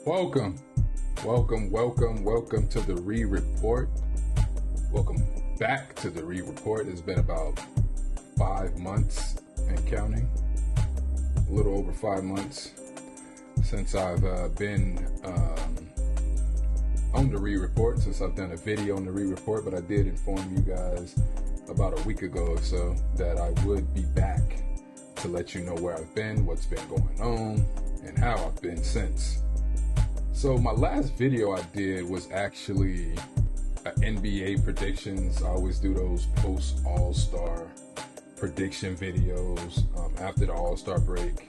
Welcome to the Report. Welcome back to the Report. It's been about 5 months and counting, a little over 5 months since I've been on the Report, since I've done a video on the Report, but I did inform you guys about a week ago or so that I would be back to let you know where I've been, what's been going on, and how I've been since. So my last video I did was actually NBA predictions. I always do those post All-Star prediction videos after the All-Star break,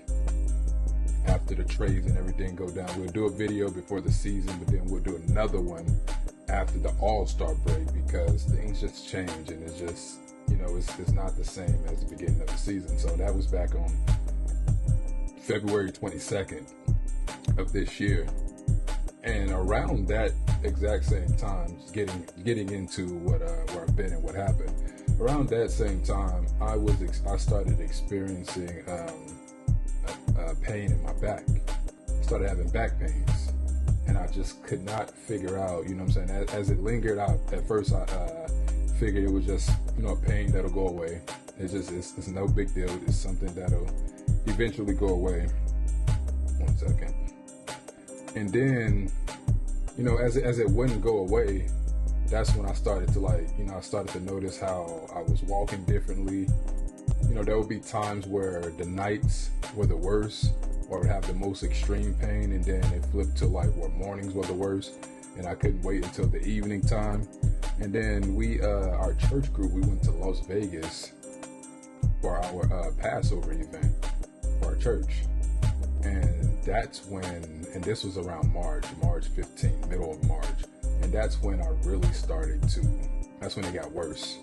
after the trades and everything go down. We'll do a video before the season, but then we'll do another one after the All-Star break because things just change and it's just, it's not the same as the beginning of the season. So that was back on February 22nd of this year. And around that exact same time, getting into where I've been and what happened. Around that same time, I started experiencing pain in my back. I started having back pains, and I just could not figure out. You know what I'm saying? As it lingered out, at first I figured it was just a pain that'll go away. It's no big deal. It's something that'll eventually go away. 1 second. And then, as it wouldn't go away, that's when I started to I started to notice how I was walking differently. There would be times where the nights were the worst, or I would have the most extreme pain, and then it flipped to where mornings were the worst, and I couldn't wait until the evening time. And then our church group, we went to Las Vegas for our Passover event for our church. And that's when, and this was around March 15th, middle of March. And that's when I really that's when it got worse.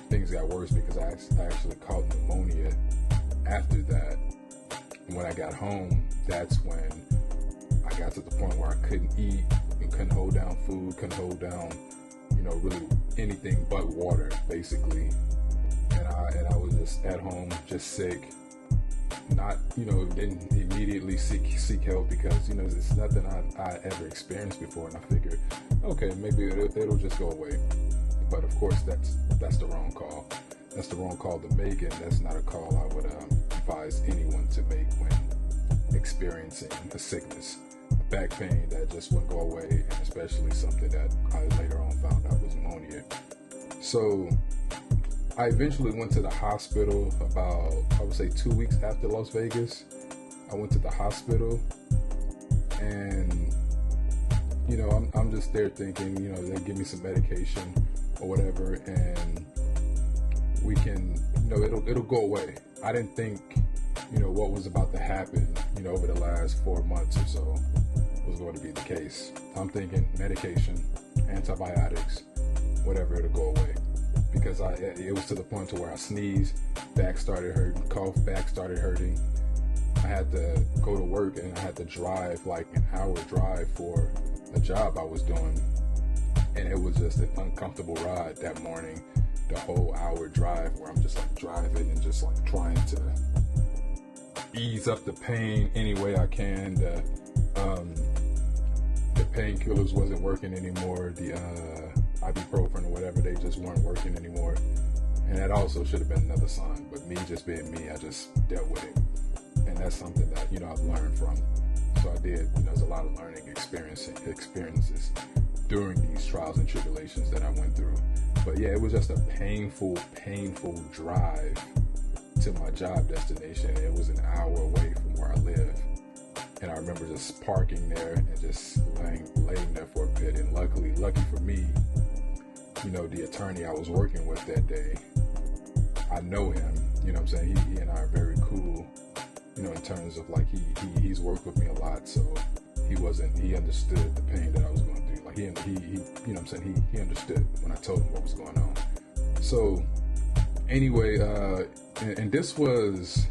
Things got worse because I actually caught pneumonia after that. And when I got home, that's when I got to the point where I couldn't eat and couldn't hold down food, couldn't hold down, really anything but water, basically. And I was just at home, just sick. Not, didn't immediately seek help because, it's nothing I ever experienced before. And I figured, okay, maybe it'll just go away. But of course, that's the wrong call. That's the wrong call to make, and that's not a call I would advise anyone to make when experiencing a sickness, a back pain that just wouldn't go away, and especially something that I later on found out was pneumonia. So I eventually went to the hospital about, I would say 2 weeks after Las Vegas. I went to the hospital and, I'm just there thinking, they give me some medication or whatever and we can, it'll go away. I didn't think, what was about to happen, over the last 4 months or so was going to be the case. I'm thinking medication, antibiotics, whatever, it'll go away. Because it was to the point to where I sneezed, back started hurting, cough, back started hurting. I had to go to work and I had to drive an hour drive for a job I was doing. And it was just an uncomfortable ride that morning, the whole hour drive where I'm just driving and just trying to ease up the pain any way I can. The painkillers wasn't working anymore. The ibuprofen or whatever, they just weren't working anymore. And that also should have been another sign, but me just being me, I just dealt with it. And that's something that, I've learned from. So I did, there's a lot of learning experiences during these trials and tribulations that I went through. But yeah, it was just a painful drive to my job destination. It was an hour away from where I live. And I remember just parking there and just laying there for a bit. And lucky for me, the attorney I was working with that day, I know him, he and I are very cool, in terms of he's worked with me a lot. So he understood the pain that I was going through. He understood when I told him what was going on. So anyway, and this was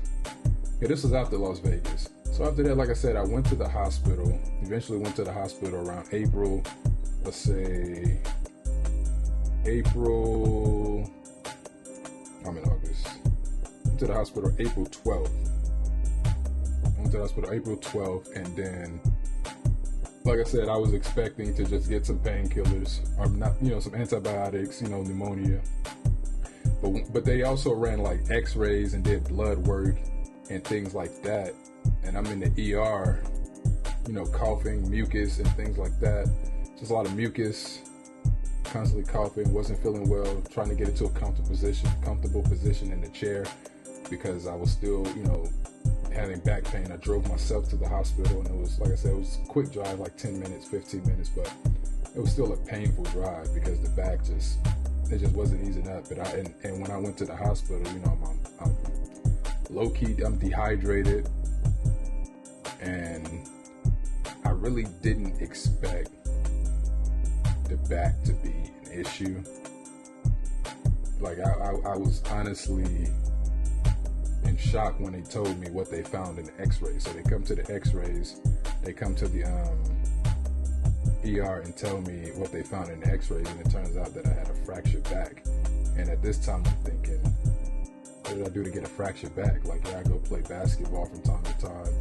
after Las Vegas. So after that, like I said, I went to the hospital, eventually went to the hospital around April, I'm in August. Went to the hospital April 12th. And then like I said, I was expecting to just get some painkillers or not, some antibiotics, pneumonia. But they also ran like x-rays and did blood work and things like that. And I'm in the ER, coughing, mucus and things like that. Just a lot of mucus, constantly coughing, wasn't feeling well, trying to get into a comfortable position in the chair because I was still, having back pain. I drove myself to the hospital, and it was, like I said, it was a quick drive, like 10 minutes, 15 minutes, but it was still a painful drive because the back it just wasn't easing up. But and when I went to the hospital, I'm low key, I'm dehydrated, and I really didn't expect the back to be an issue. Like I was honestly in shock when they told me what they found in the x-rays. So they come to the x-rays, they come to the ER and tell me what they found in the x-rays, and it turns out that I had a fractured back. And at this time I'm thinking, what did I do to get a fractured back? Like, I go play basketball from time to time,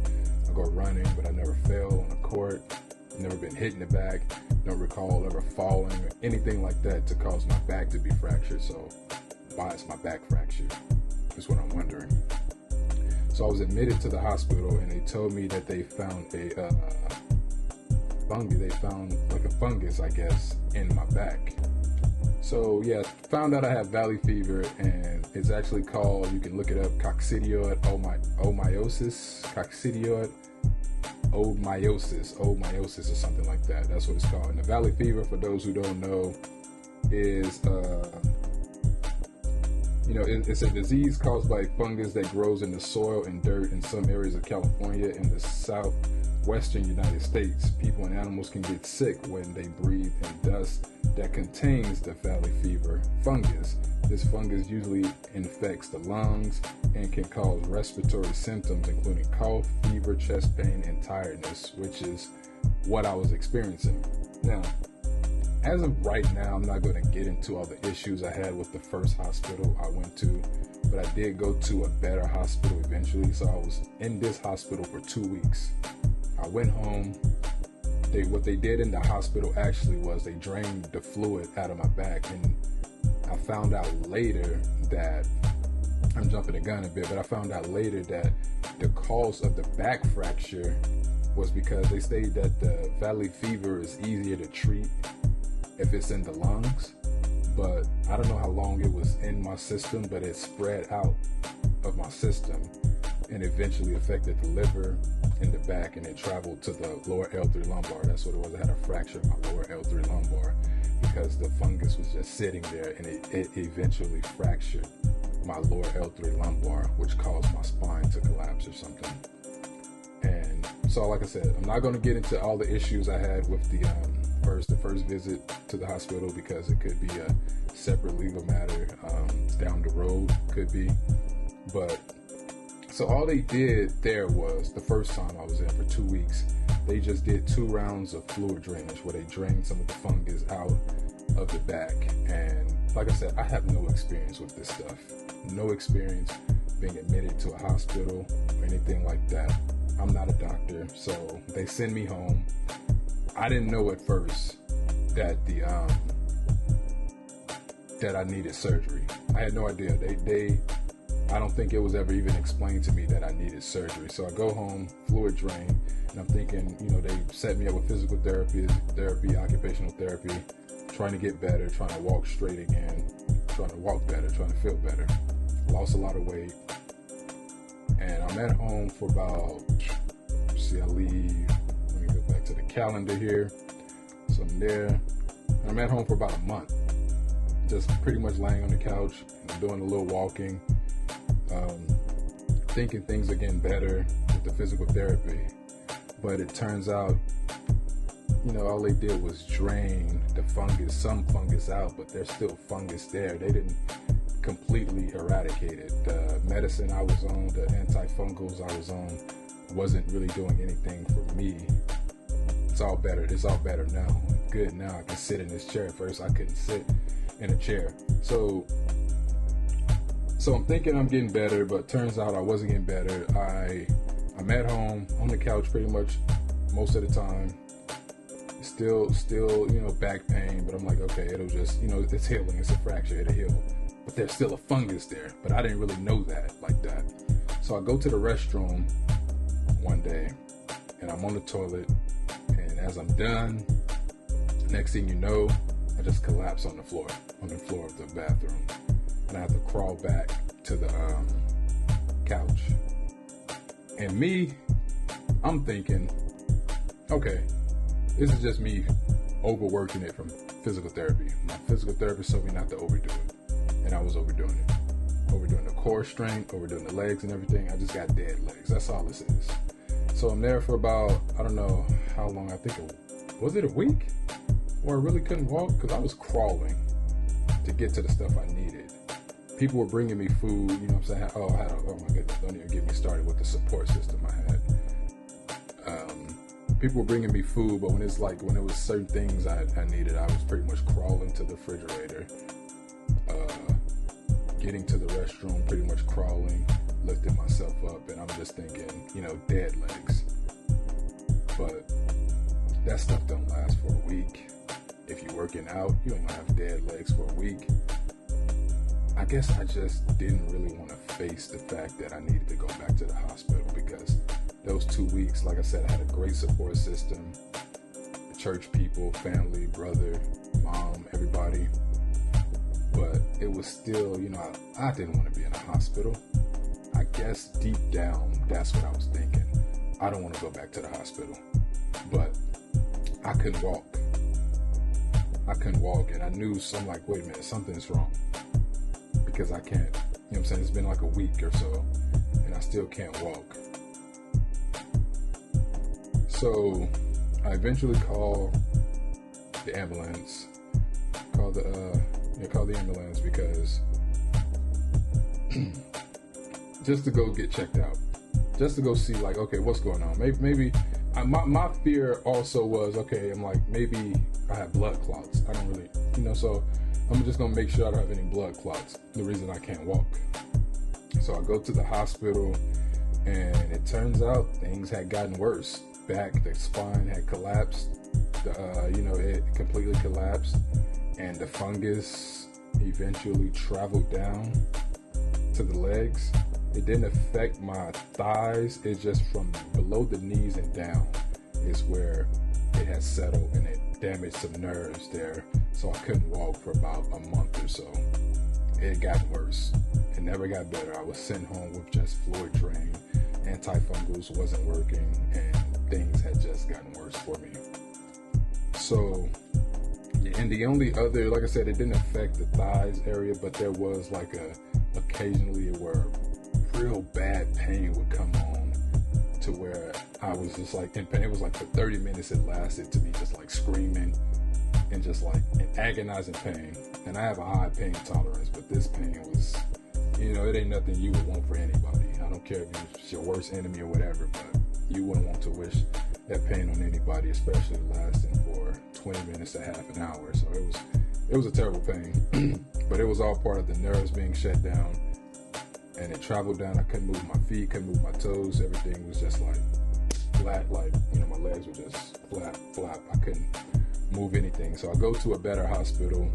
I go running, but I never fell on the court, never been hit in the back, don't recall ever falling or anything like that to cause my back to be fractured. So why is my back fractured? Is what I'm wondering. So I was admitted to the hospital, and they told me that they found a fungus. They found like a fungus, I guess, in my back. So yeah, found out I have valley fever, and it's actually called, you can look it up, coccidioid oldmyosis or something like that. That's what it's called. And the valley fever, for those who don't know, is it's a disease caused by a fungus that grows in the soil and dirt in some areas of California and the southwestern United States. People and animals can get sick when they breathe in dust that contains the valley fever fungus. This fungus usually infects the lungs and can cause respiratory symptoms, including cough, fever, chest pain, and tiredness, which is what I was experiencing. Now, as of right now, I'm not going to get into all the issues I had with the first hospital I went to, but I did go to a better hospital eventually. So I was in this hospital for 2 weeks. I went home. What they did in the hospital actually was they drained the fluid out of my back, and I found out later that, I'm jumping the gun a bit, but I found out later that the cause of the back fracture was because they stated that the valley fever is easier to treat if it's in the lungs, but I don't know how long it was in my system, but it spread out of my system and eventually affected the liver in the back, and it traveled to the lower L3 lumbar. That's what it was. I had a fracture in my lower L3 lumbar because the fungus was just sitting there, and it eventually fractured my lower L3 lumbar, which caused my spine to collapse or something. And so, like I said, I'm not going to get into all the issues I had with the first visit to the hospital, because it could be a separate legal matter down the road, could be. But so all they did there was, the first time I was in for 2 weeks, they just did 2 rounds of fluid drainage where they drained some of the fungus out of the back. And like I said, I have no experience with this stuff, no experience being admitted to a hospital or anything like that. I'm not a doctor, so they send me home. I didn't know at first that that I needed surgery. I had no idea. I don't think it was ever even explained to me that I needed surgery. So I go home, fluid drain, and I'm thinking, they set me up with physical therapy, occupational therapy, trying to get better, trying to walk straight again, trying to walk better, trying to feel better. Lost a lot of weight. And I'm at home for about, I leave, let me go back to the calendar here. So I'm there, and I'm at home for about a month, just pretty much laying on the couch and doing a little walking, thinking things are getting better with the physical therapy. But it turns out, all they did was drain the fungus, some fungus out, but there's still fungus there. They didn't completely eradicate it. The medicine I was on, the antifungals I was on, wasn't really doing anything for me. It's all better. It's all better now. I'm good now. I can sit in this chair. At first, I couldn't sit in a chair. So I'm thinking I'm getting better, but turns out I wasn't getting better. I'm at home on the couch pretty much most of the time. Still, back pain, but I'm like, okay, it'll just, it's healing. It's a fracture, it'll heal. But there's still a fungus there, but I didn't really know that like that. So I go to the restroom one day, and I'm on the toilet, and as I'm done, next thing you know, I just collapse on the floor of the bathroom, and I have to crawl back to the couch. And me, I'm thinking, okay, this is just me overworking it from physical therapy. My physical therapist told me not to overdo it, and I was overdoing it. Overdoing the core strength, overdoing the legs and everything. I just got dead legs. That's all this is. So I'm there for about, I don't know how long. I think was it a week? Where I really couldn't walk because I was crawling to get to the stuff I needed. People were bringing me food, you know what I'm saying? Oh my goodness, don't even get me started with the support system I had. People were bringing me food, but when it was certain things I needed, I was pretty much crawling to the refrigerator, getting to the restroom, pretty much crawling, lifting myself up, and I'm just thinking, dead legs. But that stuff don't last for a week. If you're working out, you ain't gonna have dead legs for a week. I guess I just didn't really want to face the fact that I needed to go back to the hospital, because those 2 weeks, like I said, I had a great support system, church people, family, brother, mom, everybody. But it was still, I didn't want to be in a hospital. I guess deep down, that's what I was thinking. I don't want to go back to the hospital. But I couldn't walk. And I knew wait a minute, something's wrong. Because I can't, it's been like a week or so, and I still can't walk. So I eventually call the ambulance, call the ambulance because just to go get checked out, just to go see okay, what's going on? Maybe my fear also was, okay, I'm like, maybe I have blood clots. I don't really, so I'm just gonna make sure I don't have any blood clots. The reason I can't walk. So I go to the hospital, and it turns out things had gotten worse. The spine had collapsed. It completely collapsed, and the fungus eventually traveled down to the legs. It didn't affect my thighs. It's just from below the knees and down is where it had settled, and it damaged some nerves there. So I couldn't walk for about a month or so. It got worse. It never got better. I was sent home with just fluid drain. Antifungals wasn't working, and things had just gotten worse for me. So, and the only other, like I said, it didn't affect the thighs area, but there was occasionally where real bad pain would come on to where I was just in pain. It was for 30 minutes it lasted, to me just screaming and just in agonizing pain. And I have a high pain tolerance, but this pain was, it ain't nothing you would want for anybody. I don't care if it's your worst enemy or whatever, but you wouldn't want to wish that pain on anybody, especially lasting for 20 minutes to half an hour. So it was a terrible pain, but it was all part of the nerves being shut down, and it traveled down. I couldn't move my feet, couldn't move my toes. Everything was just flat, my legs were just flat. I couldn't move anything. So I go to a better hospital,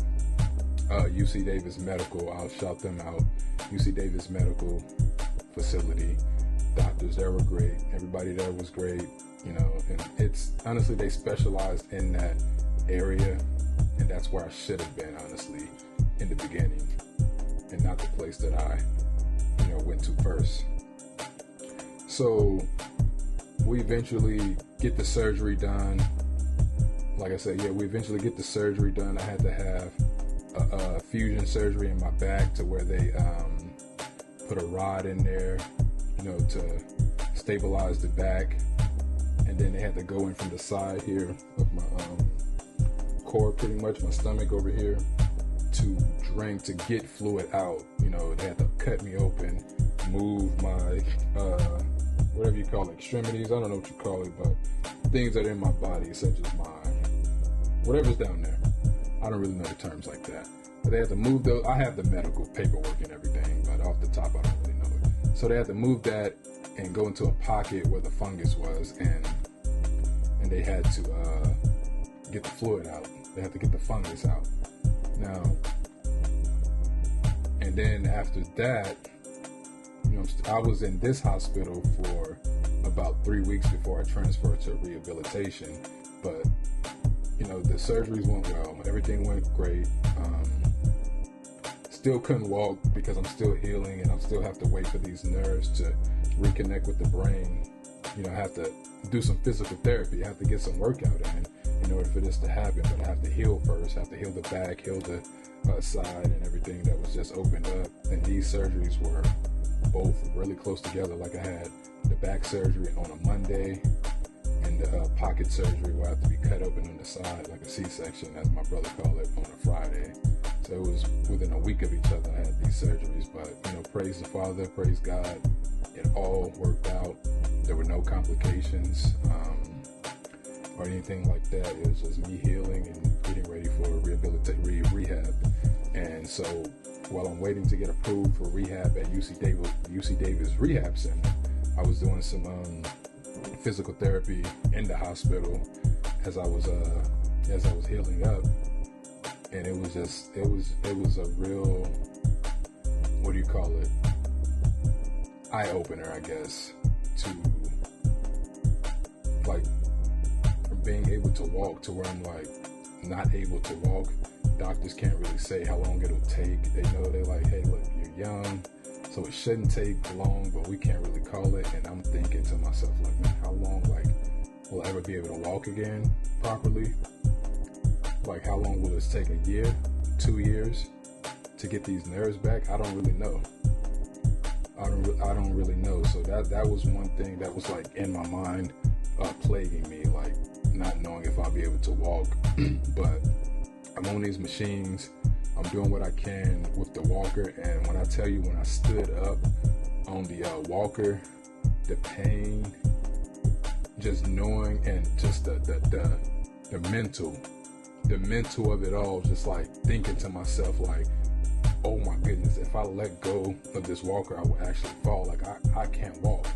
UC Davis Medical. I'll shout them out. UC Davis Medical Facility. Doctors there were great. Everybody there was great. And it's honestly, they specialized in that area, and that's where I should have been, honestly, in the beginning, and not the place that I, went to first. So we eventually get the surgery done. Like I said, we eventually get the surgery done. I had to have a fusion surgery in my back, to where they put a rod in there, to stabilize the back. And then they had to go in from the side here of my core, pretty much my stomach over here, to get fluid out. They had to cut me open, move my whatever you call it, extremities. I don't know what you call it, but things that are in my body, such as my whatever's down there. I don't really know the terms like that. But they had to move those. I have the medical paperwork and everything, but off the top, I don't really know it. So they had to move that and go into a pocket where the fungus was, and they had to get the fluid out. They have to get the fungus out. Now, and then after that, I was in this hospital for about 3 weeks before I transferred to rehabilitation. But, the surgeries went well. Everything went great. Still couldn't walk because I'm still healing, and I still have to wait for these nerves to reconnect with the brain. I have to do some physical therapy. I have to get some workout in order for this to happen. But I have to heal first. I have to heal the back, heal the side, and everything that was just opened up. And these surgeries were both really close together. Like I had the back surgery on a Monday, and the pocket surgery where I have to be cut open on the side, like a C-section, as my brother called it, on a Friday. So it was within a week of each other I had these surgeries. But, praise the Father, praise God. It all worked out. There were no complications or anything like that. It was just me healing and getting ready for rehab. And so while I'm waiting to get approved for rehab at UC Davis Rehab Center, I was doing some physical therapy in the hospital as I was healing up. And it was a real, what do you call it, eye opener, I guess, to like being able to walk to where I'm like not able to walk. Doctors can't really say how long it'll take. They know, they're like, hey, look, you're young, so it shouldn't take long, but we can't really call it. And I'm thinking to myself, like, man, how long, will I ever be able to walk again properly? Like, how long will this take? A year, 2 years to get these nerves back? I don't really know. I don't really know. So that was one thing that was like in my mind, plaguing me, like not knowing if I'll be able to walk. But I'm on these machines. I'm doing what I can with the walker. And when I tell you, when I stood up on the walker, the pain, just knowing, and just the mental of it all, just like thinking to myself, like, oh my goodness, if I let go of this walker, I will actually fall. Like, I can't walk,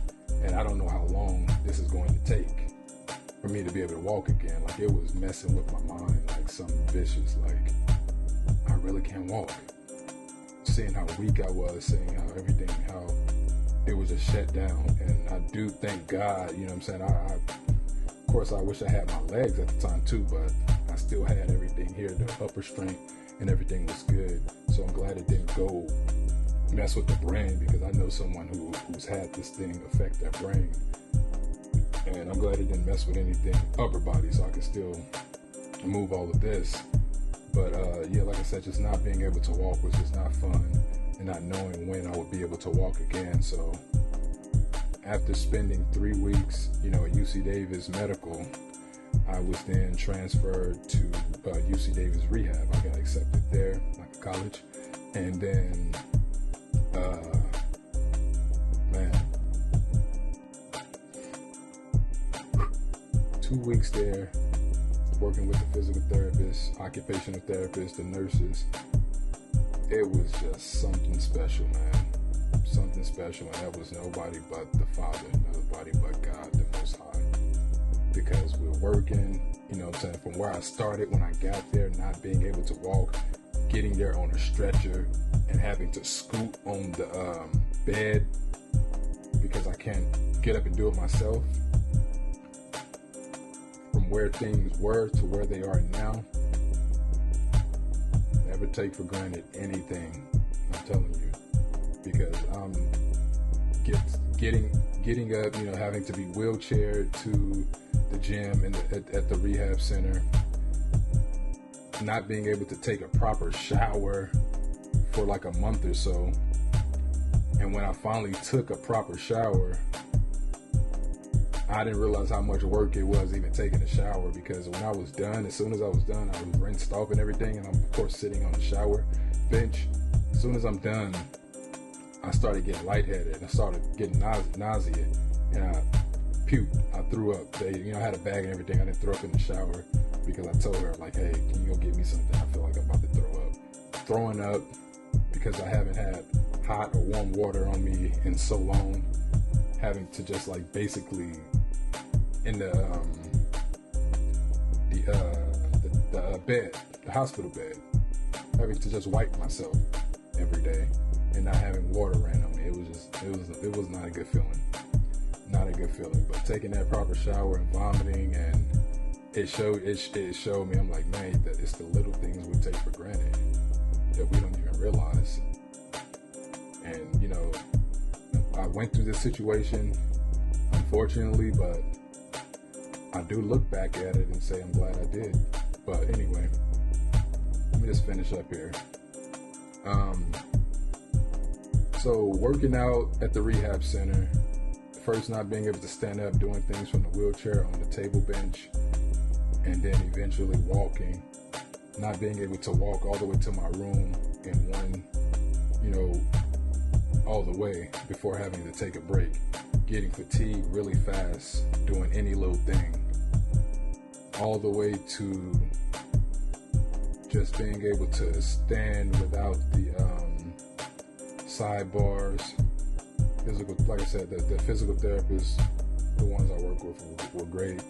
and I don't know how long this is going to take for me to be able to walk again. Like, it was messing with my mind like something vicious. Like, I really can't walk. Seeing how weak I was, seeing how it was just shut down. And I do thank God, you know what I'm saying? Of course, I wish I had my legs at the time too, but I still had everything here, the upper strength, and everything was good. So I'm glad it didn't go mess with the brain, because I know someone who's had this thing affect their brain. And I'm glad it didn't mess with anything upper body, so I can still move all of this. But yeah, like I said, just not being able to walk was just not fun, and not knowing when I would be able to walk again. So after spending 3 weeks, at UC Davis Medical, I was then transferred to UC Davis Rehab. I got accepted there, like a college. And then, 2 weeks there, working with the physical therapist, occupational therapist, the nurses. It was just something special, man. Something special. And that was nobody but the Father, nobody but God, the Most High. Because we're working, from where I started when I got there, not being able to walk, getting there on a stretcher, and having to scoot on the bed because I can't get up and do it myself. From where things were to where they are now, never take for granted anything, I'm telling you, because I'm getting up, having to be wheelchaired to the gym and at the rehab center, not being able to take a proper shower for like a month or so. And when I finally took a proper shower, I didn't realize how much work it was even taking a shower, because when I was done, as soon as I was done, I was rinsed off and everything, and I'm of course sitting on the shower bench. As soon as I'm done, I started getting lightheaded, and I started getting nausea, and I puked. I threw up. I had a bag and everything. I didn't throw up in the shower because I told her, like, hey, can you go get me something? I feel like I'm about to throw up. Throwing up because I haven't had hot or warm water on me in so long. Having to just like basically in the bed, the hospital bed, having to just wipe myself every day and not having water ran on me. It was not a good feeling. Not a good feeling. But taking that proper shower and vomiting, and it showed me, I'm like, man, that it's the little things we take for granted that we don't even realize. And, you know, I went through this situation, unfortunately, but I do look back at it and say I'm glad I did. But anyway, let me just finish up here. So working out at the rehab center, first not being able to stand up, doing things from the wheelchair on the table bench, and then eventually walking, not being able to walk all the way to my room in one, you know, all the way before having to take a break, getting fatigued really fast, doing any little thing, all the way to just being able to stand without the sidebars. Physical, like I said, the physical therapists, the ones I work with, were great.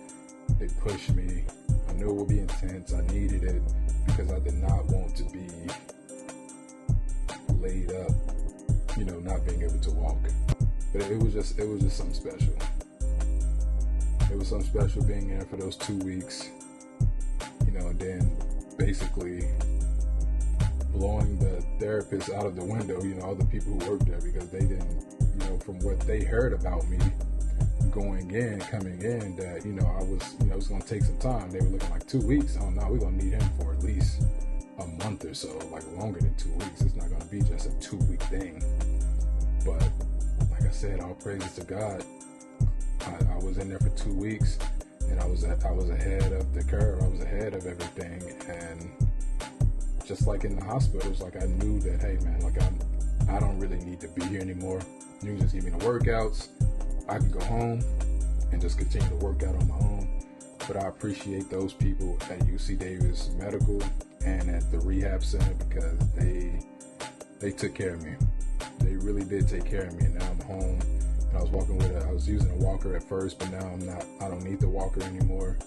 They pushed me. I knew it would be intense. I needed it because I did not want to be laid up, you know, not being able to walk. But it was just something special. It was something special being there for those 2 weeks, you know, and then basically blowing the therapists out of the window, you know, all the people who worked there, because they didn't, you know, from what they heard about me coming in, that, you know, I was, you know, it's going to take some time. They were looking like 2 weeks. Oh no, we're going to need him for at least a month or so, like longer than 2 weeks. It's not going to be just a 2-week thing. But like I said, all praises to God. I was in there for 2 weeks, and I was ahead of the curve. I was ahead of everything. And just like in the hospital, it's like I knew that, hey man, like I don't really need to be here anymore. You can just give me the workouts. I can go home and just continue to work out on my own. But I appreciate those people at UC Davis Medical and at the rehab center, because they took care of me. They really did take care of me. And now I'm home, and I was using a walker at first, but now I'm not. I don't need the walker anymore.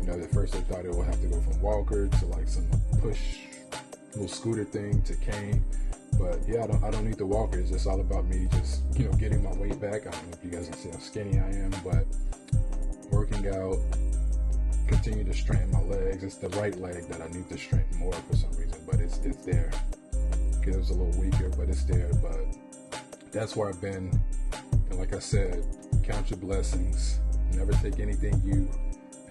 You know, at first I thought it would have to go from walker to like some push little scooter thing to cane. But yeah, I don't need the walker. It's just all about me just, you know, getting my weight back. I don't know if you guys can see how skinny I am, but working out, continue to straighten my legs. It's the right leg that I need to straighten more for some reason, but it's there. It was a little weaker, but it's there. But that's where I've been. And like I said, count your blessings. Never take anything you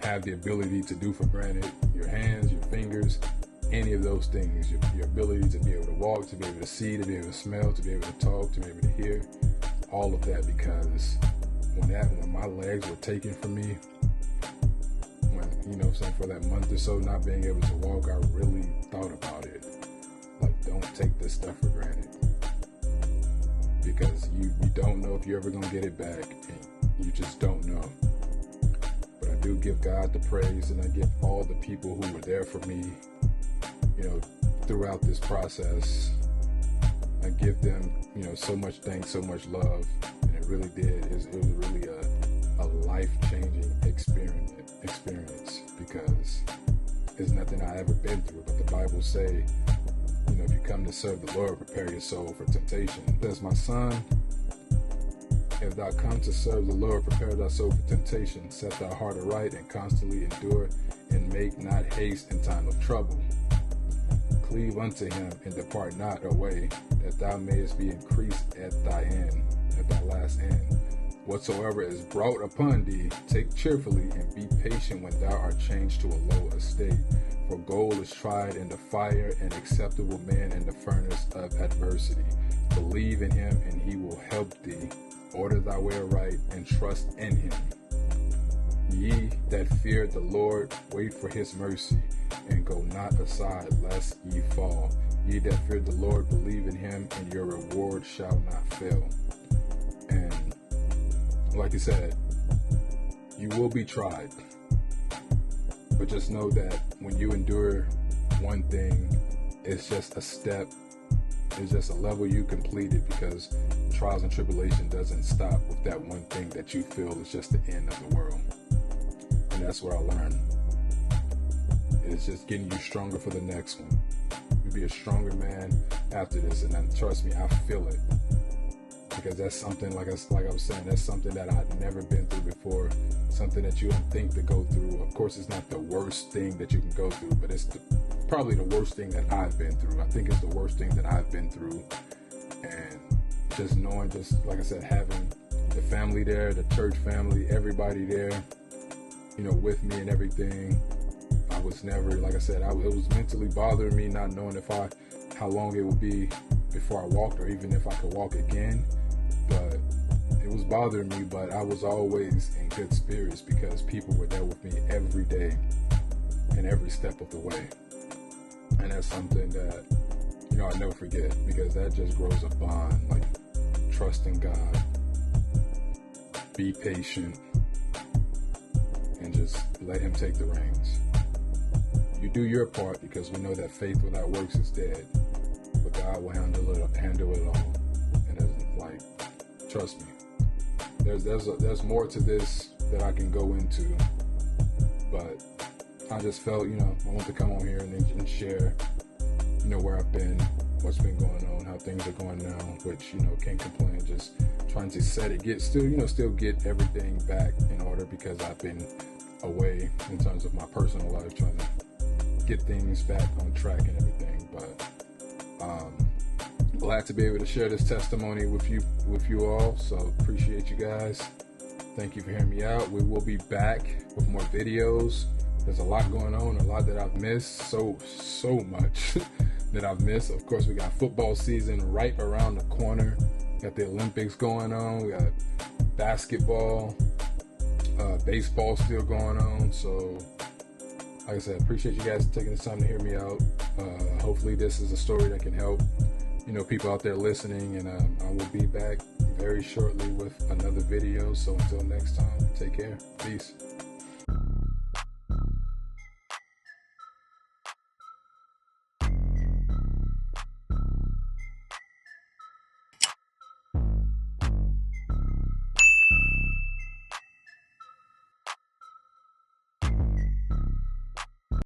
have the ability to do for granted. Your hands, your fingers, any of those things, your ability to be able to walk, to be able to see, to be able to smell, to be able to talk, to be able to hear, all of that, because when my legs were taken from me, when, you know, saying for that month or so not being able to walk, I really thought about it. Like, don't take this stuff for granted, because you don't know if you're ever gonna get it back, and you just don't know. But I do give God the praise, and I give all the people who were there for me, you know, throughout this process. I give them, you know, so much thanks, so much love, and it really did. It was really a life-changing experience, because it's nothing I ever been through. But the Bible say, you know, if you come to serve the Lord, prepare your soul for temptation. It says, my son, if thou come to serve the Lord, prepare thy soul for temptation. Set thy heart aright and constantly endure, and make not haste in time of trouble. Cleave unto him and depart not away, that thou mayest be increased at thy end, at thy last end. Whatsoever is brought upon thee, take cheerfully, and be patient when thou art changed to a low estate. For gold is tried in the fire, and acceptable man in the furnace of adversity. Believe in him, and he will help thee. Order thy way aright, and trust in him. Ye that fear the Lord, wait for his mercy, and go not aside, lest ye fall. Ye that fear the Lord, believe in him, and your reward shall not fail. And like I said, you will be tried. But just know that when you endure one thing, it's just a step. It's just a level you completed, because trials and tribulation doesn't stop with that one thing that you feel is just the end of the world. And that's what I learned. it's just getting you stronger for the next one. You'll be a stronger man after this, and then trust me, I feel it. Because that's something, like I was saying, that's something that I've never been through before, something that you don't think to go through. Of course, it's not the worst thing that you can go through, but it's probably the worst thing that I've been through. I think it's the worst thing that I've been through. And just knowing, just like I said, having the family there, the church family, everybody there, you know, with me and everything. I was never, like I said, it was mentally bothering me, not knowing how long it would be before I walked, or even if I could walk again. But it was bothering me, but I was always in good spirits because people were there with me every day and every step of the way. And that's something that, you know, I'll never forget, because that just grows a bond, like trusting God, be patient, and just let Him take the reins. You do your part, because we know that faith without works is dead, but God will handle it all. And it's like, trust me, there's more to this that I can go into, but I just felt, you know, I want to come on here and share, you know, where I've been, what's been going on, how things are going now, which, you know, can't complain, just trying to still get everything back in order, because I've been away in terms of my personal life, trying to get things back on track and everything. But glad to be able to share this testimony with you all. So appreciate you guys. Thank you for hearing me out. We will be back with more videos. There's a lot going on, a lot that I've missed, so much that I've missed. Of course, we got football season right around the corner. Got the Olympics going on. We got basketball, baseball still going on. So, like I said, appreciate you guys taking the time to hear me out. Hopefully this is a story that can help, you know, people out there listening. And I will be back very shortly with another video. So until next time, take care. Peace.